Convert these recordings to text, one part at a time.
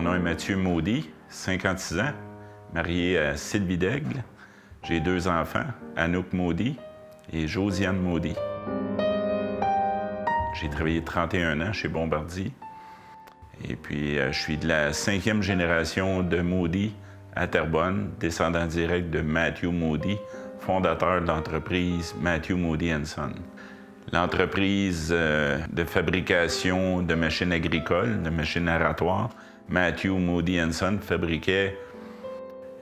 nom est Mathieu Maudy, 56 ans, marié à Sylvie Daigle. J'ai 2 enfants, Anouk Maudy et Josiane Maudy. J'ai travaillé 31 ans chez Bombardier. Et puis, je suis de la 5e génération de Maudy à Terrebonne, descendant direct de Matthew Maudy, fondateur de l'entreprise Matthew Maudy & Son. L'entreprise de fabrication de machines agricoles, de machines aratoires, Matthew Maudy & Son fabriquait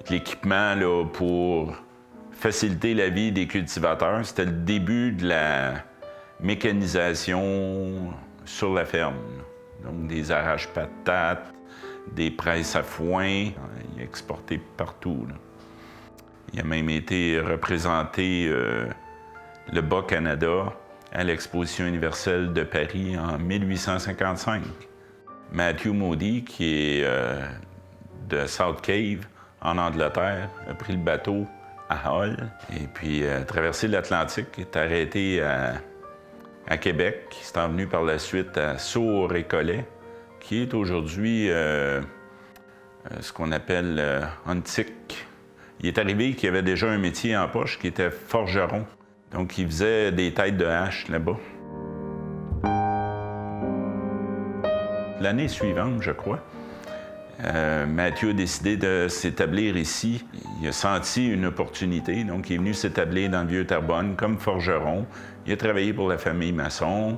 l'équipement là, pour faciliter la vie des cultivateurs. C'était le début de la mécanisation sur la ferme. Donc, des arrache-patates, des presses à foin. Il a exporté partout. Là. Il a même été représenté le Bas-Canada à l'Exposition universelle de Paris en 1855. Matthew Maudy, qui est de South Cave, en Angleterre, a pris le bateau à Hull et puis a traversé l'Atlantique, est arrêté à Québec, s'est envenu par la suite à Sourd-et-Collet, qui est aujourd'hui ce qu'on appelle Antique. Il est arrivé qu'il y avait déjà un métier en poche qui était forgeron. Donc, il faisait des têtes de hache là-bas. L'année suivante, je crois, Mathieu a décidé de s'établir ici. Il a senti une opportunité, donc il est venu s'établir dans le Vieux-Terrebonne comme forgeron. Il a travaillé pour la famille Masson.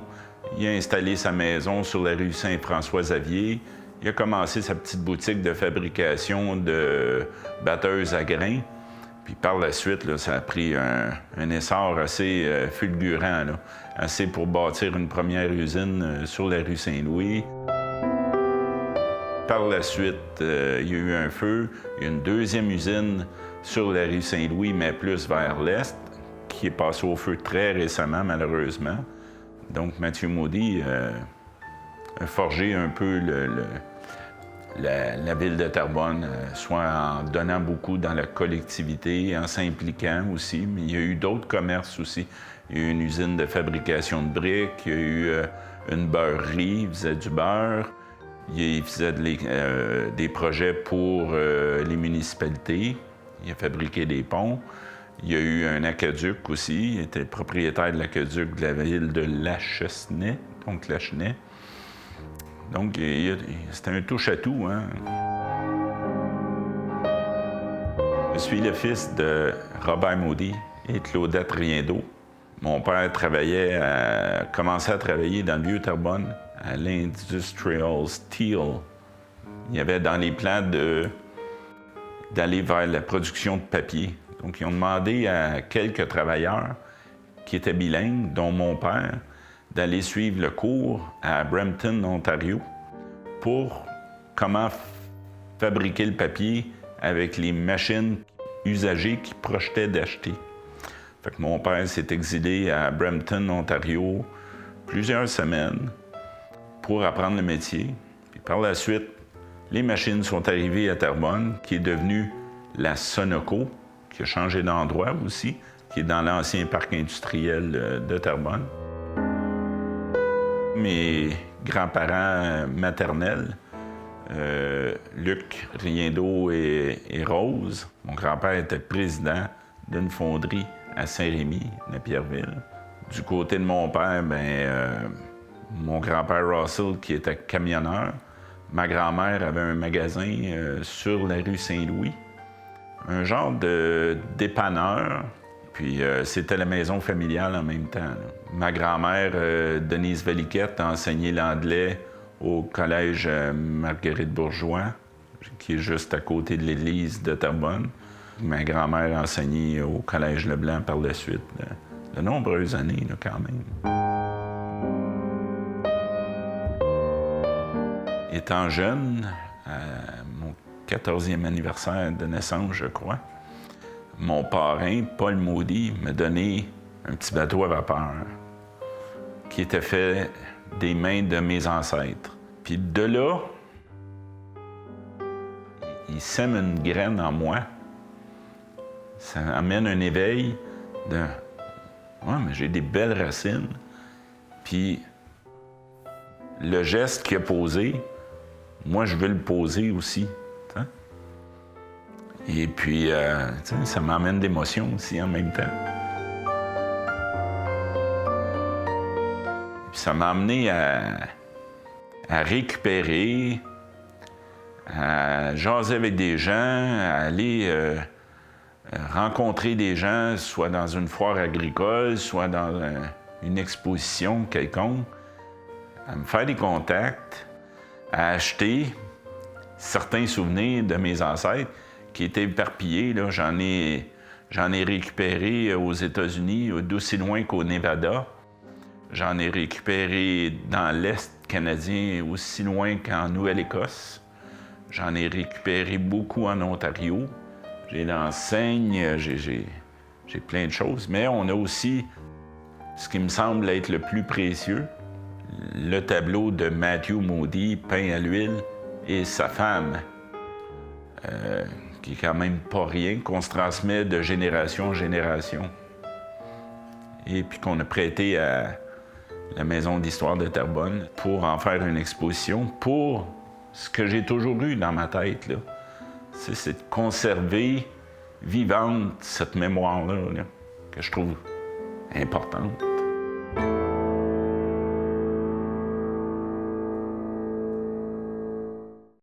Il a installé sa maison sur la rue Saint-François-Xavier. Il a commencé sa petite boutique de fabrication de batteuses à grains. Puis par la suite, là, ça a pris un essor assez fulgurant, là, assez pour bâtir une première usine sur la rue Saint-Louis. Par la suite, il y a eu un feu. Il y a une deuxième usine sur la rue Saint-Louis, mais plus vers l'est, qui est passée au feu très récemment, malheureusement. Donc, Mathieu Maudy a forgé un peu la ville de Terrebonne, soit en donnant beaucoup dans la collectivité, en s'impliquant aussi, mais il y a eu d'autres commerces aussi. Il y a eu une usine de fabrication de briques, il y a eu une beurrerie, il faisait du beurre, il faisait des projets pour les municipalités, il a fabriqué des ponts. Il y a eu un aqueduc aussi, il était propriétaire de l'aqueduc de la ville de Lachesnais, donc Lachenay. Donc, c'était un touche-à-tout, hein? Je suis le fils de Robert Maudy et Claudette Riendeau. Mon père commençait à travailler dans le Vieux-Terrebonne, à l'Industrial Steel. Il y avait dans les plans d'aller vers la production de papier. Donc, ils ont demandé à quelques travailleurs qui étaient bilingues, dont mon père, d'aller suivre le cours à Brampton, Ontario, pour comment fabriquer le papier avec les machines usagées qu'ils projetaient d'acheter. Fait que mon père s'est exilé à Brampton, Ontario, plusieurs semaines pour apprendre le métier. Puis par la suite, les machines sont arrivées à Terrebonne, qui est devenue la Sonoco, qui a changé d'endroit aussi, qui est dans l'ancien parc industriel de Terrebonne. Mes grands-parents maternels, Luc Riendeau et Rose, mon grand-père était président d'une fonderie à Saint-Rémy, à Pierreville. Du côté de mon père, mon grand-père Russell, qui était camionneur. Ma grand-mère avait un magasin sur la rue Saint-Louis, un genre de dépanneur. Puis c'était la maison familiale en même temps. Là. Ma grand-mère, Denise Valiquette, a enseigné l'anglais au collège Marguerite Bourgeois, qui est juste à côté de l'église de Terrebonne. Ma grand-mère a enseigné au collège Leblanc par la suite, de nombreuses années là, quand même. Étant jeune, à mon 14e anniversaire de naissance, je crois, mon parrain, Paul Maudy, m'a donné un petit bateau à vapeur qui était fait des mains de mes ancêtres. Puis de là, il sème une graine en moi. Ça amène un éveil de « Ouais, mais j'ai des belles racines. » Puis le geste qu'il a posé moi, je veux le poser aussi. T'sais. Et puis, ça m'amène d'émotions aussi en même temps. Puis ça m'a amené à récupérer, à jaser avec des gens, à aller rencontrer des gens, soit dans une foire agricole, soit dans une exposition quelconque, à me faire des contacts, à acheter certains souvenirs de mes ancêtres qui étaient éparpillés. Là. J'en ai récupéré aux États-Unis, d'aussi loin qu'au Nevada. J'en ai récupéré dans l'Est canadien, aussi loin qu'en Nouvelle-Écosse. J'en ai récupéré beaucoup en Ontario. J'ai l'enseigne, j'ai plein de choses. Mais on a aussi ce qui me semble être le plus précieux, le tableau de Matthew Moody, peint à l'huile, et sa femme, qui est quand même pas rien, qu'on se transmet de génération en génération. Et puis qu'on a prêté à la Maison d'histoire de Terrebonne pour en faire une exposition, pour ce que j'ai toujours eu dans ma tête, là. C'est de conserver vivante cette mémoire-là, là, que je trouve importante.